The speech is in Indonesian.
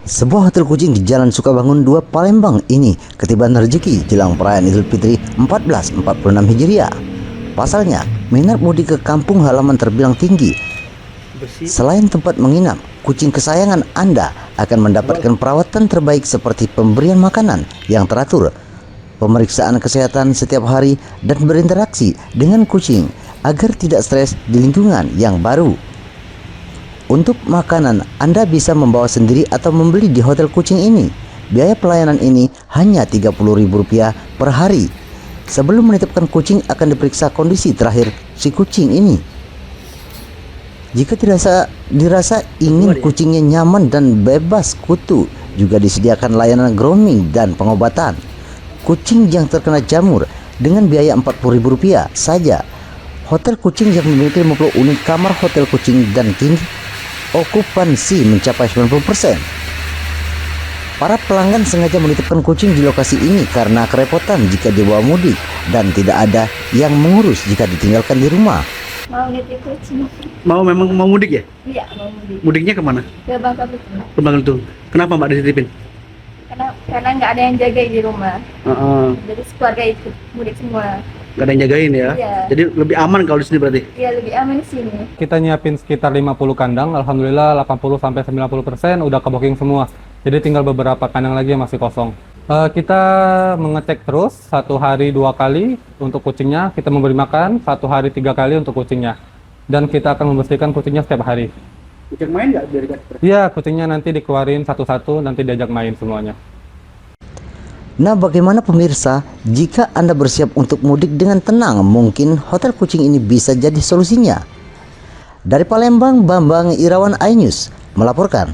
Sebuah hotel kucing di Jalan Sukabangun 2 Palembang ini ketiban rezeki jelang perayaan Idul Fitri 1446 Hijriah. Pasalnya, minat mudik ke kampung halaman terbilang tinggi. Selain tempat menginap, kucing kesayangan Anda akan mendapatkan perawatan terbaik seperti pemberian makanan yang teratur, pemeriksaan kesehatan setiap hari, dan berinteraksi dengan kucing agar tidak stres di lingkungan yang baru. Untuk makanan, Anda bisa membawa sendiri atau membeli di hotel kucing ini. Biaya pelayanan ini hanya Rp30.000 per hari. Sebelum menitipkan kucing akan diperiksa kondisi terakhir si kucing ini. Jika dirasa ingin kucingnya nyaman dan bebas kutu, juga disediakan layanan grooming dan pengobatan. Kucing yang terkena jamur dengan biaya Rp40.000 saja. Hotel kucing yang memiliki 50 unit kamar hotel kucing dan tinggi okupansi mencapai 90%. Para pelanggan sengaja menitipkan kucing di lokasi ini karena kerepotan jika dibawa mudik dan tidak ada yang mengurus jika ditinggalkan di rumah. Mau nitip kucing. Memang mau mudik ya? Iya, mau mudik. Mudiknya kemana? Ke Bangka Belitung. Ke Bangka. Kenapa Mbak dititipin? Karena nggak ada yang jagain di rumah. Jadi keluarga itu mudik semua. Nggak ada yang jagain ya? Iya. Jadi lebih aman kalau di sini berarti? Iya, lebih aman di sini. Kita nyiapin sekitar 50 kandang, alhamdulillah 80-90% udah ke booking semua. Jadi tinggal beberapa kandang lagi yang masih kosong. Kita mengecek terus 1 hari 2 kali untuk kucingnya, kita memberi makan 1 hari 3 kali untuk kucingnya. Dan kita akan membersihkan kucingnya setiap hari. Kucing main nggak dari Iya, kucingnya nanti dikeluarin satu-satu, nanti diajak main semuanya. Nah, bagaimana pemirsa? Jika Anda bersiap untuk mudik dengan tenang, mungkin hotel kucing ini bisa jadi solusinya. Dari Palembang, Bambang Irawan, iNews melaporkan.